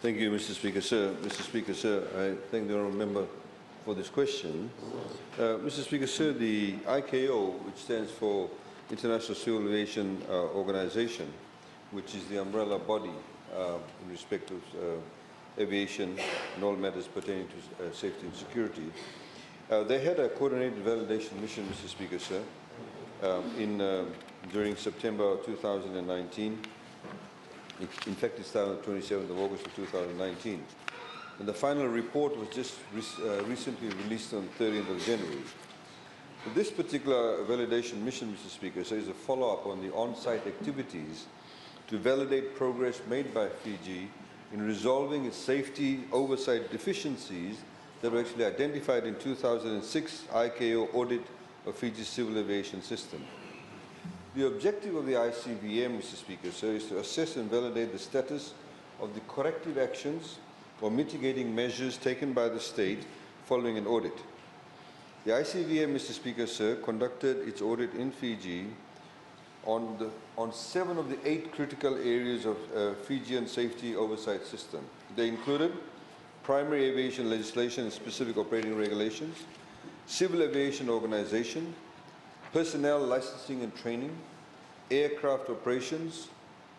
Thank you, Mr. Speaker, sir. Mr. Speaker, sir, I thank the honourable member for this question. Mr. Speaker, sir, the ICAO, which stands for International Civil Aviation Organization, which is the umbrella body in respect of aviation and all matters pertaining to safety and security, they had a coordinated validation mission, Mr. Speaker, sir, during September 2019. In fact, it started on the 27th of August of 2019. And the final report was just recently released on the 30th of January. So this particular validation mission, Mr. Speaker, so is a follow-up on the on-site activities to validate progress made by Fiji in resolving its safety oversight deficiencies that were actually identified in 2006 ICAO Audit of Fiji Civil Aviation System. The objective of the ICVM, Mr. Speaker, sir, is to assess and validate the status of the corrective actions or mitigating measures taken by the state following an audit. The ICVM, Mr. Speaker, sir, conducted its audit in Fiji on 7 of the 8 critical areas of Fijian safety oversight system. They included primary aviation legislation and specific operating regulations, civil aviation organization, personnel licensing and training, aircraft operations,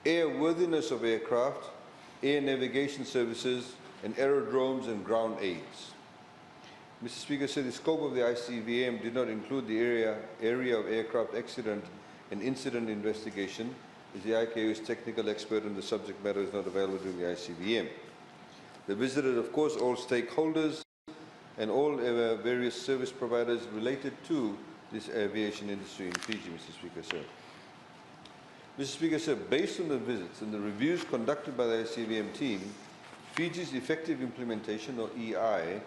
airworthiness of aircraft, air navigation services, and aerodromes and ground aids. Mr. Speaker, said the scope of the ICVM did not include the area of aircraft accident and incident investigation, as the ICAO's technical expert on the subject matter is not available during the ICVM. They visited, of course, all stakeholders and all various service providers related to this aviation industry in Fiji, Mr. Speaker, sir. Mr. Speaker, sir, based on the visits and the reviews conducted by the ICVM team, Fiji's effective implementation, or EI,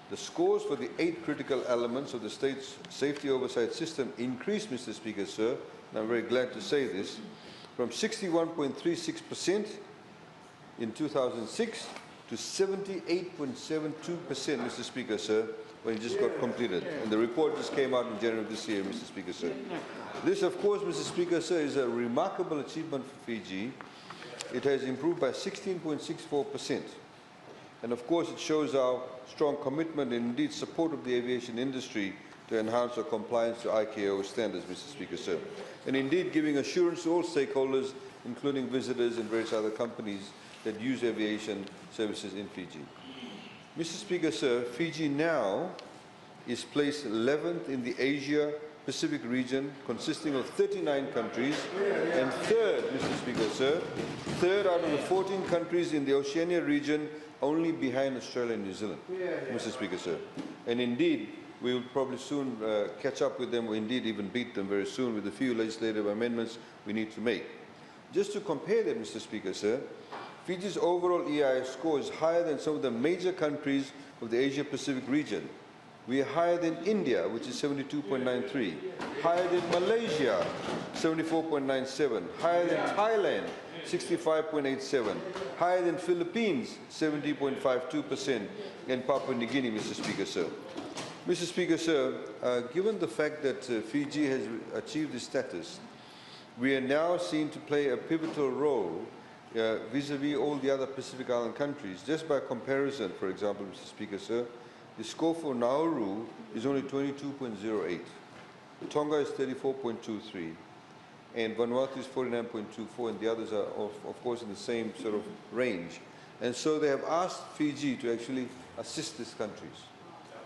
the scores for the 8 critical elements of the state's safety oversight system increased, Mr. Speaker, sir, and I'm very glad to say this, from 61.36% in 2006 to 78.72%, Mr. Speaker, sir, when it just got completed. And the report just came out in January of this year, Mr. Speaker, sir. This, of course, Mr. Speaker, sir, is a remarkable achievement for Fiji. It has improved by 16.64%. And of course, it shows our strong commitment and indeed support of the aviation industry to enhance our compliance to ICAO standards, Mr. Speaker, sir. And indeed, giving assurance to all stakeholders, including visitors and various other companies that use aviation services in Fiji. Mr. Speaker, sir, Fiji now is placed 11th in the Asia-Pacific region, consisting of 39 countries, and 3rd, Mr. Speaker, sir, 3rd out of the 14 countries in the Oceania region, only behind Australia and New Zealand, Mr. Speaker, sir. And indeed, we will probably soon catch up with them, or indeed even beat them very soon with a few legislative amendments we need to make. Just to compare them, Mr. Speaker, sir, Fiji's overall EI score is higher than some of the major countries of the Asia-Pacific region. We are higher than India, which is 72.93, higher than Malaysia, 74.97, higher than Thailand, 65.87, higher than Philippines, 70.52%, and Papua New Guinea, Mr. Speaker, sir. Mr. Speaker, sir, given the fact that Fiji has achieved this status, we are now seen to play a pivotal role vis-à-vis all the other Pacific Island countries. Just by comparison, for example, Mr. Speaker, sir, the score for Nauru is only 22.08. Tonga is 34.23. And Vanuatu is 49.24, and the others are, of course, in the same sort of range. And so they have asked Fiji to actually assist these countries.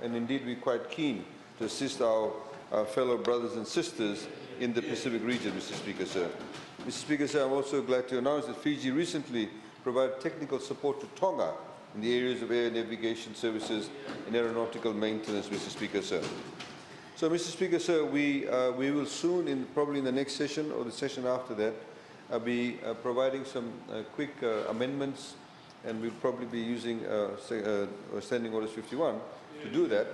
And indeed, we're quite keen to assist our fellow brothers and sisters in the Pacific region, Mr. Speaker, sir. Mr. Speaker, sir, I'm also glad to announce that Fiji recently provided technical support to Tonga in the areas of air navigation services and aeronautical maintenance, Mr. Speaker, sir. So, Mr. Speaker, sir, we will soon, probably in the next session or the session after that, be providing some quick amendments, and we'll probably be using Standing Orders 51 to do that,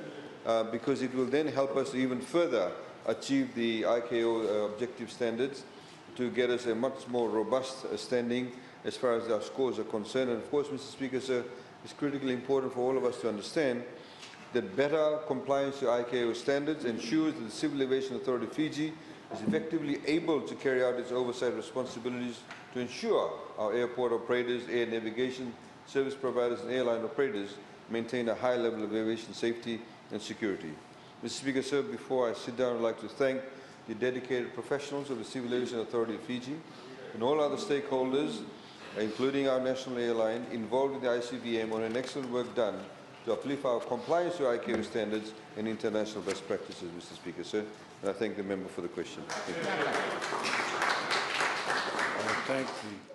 because it will then help us to even further achieve the ICAO objective standards to get us a much more robust standing as far as our scores are concerned. And of course, Mr. Speaker, sir, it's critically important for all of us to understand that better compliance to ICAO standards ensures that the Civil Aviation Authority of Fiji is effectively able to carry out its oversight responsibilities to ensure our airport operators, air navigation service providers and airline operators maintain a high level of aviation safety and security. Mr. Speaker, sir, before I sit down, I'd like to thank the dedicated professionals of the Civil Aviation Authority of Fiji and all other stakeholders, including our national airline, involved in the ICVM on an excellent work done to uplift our compliance to ICAO standards and international best practices, Mr. Speaker, sir. And I thank the member for the question. Thank you. I thank the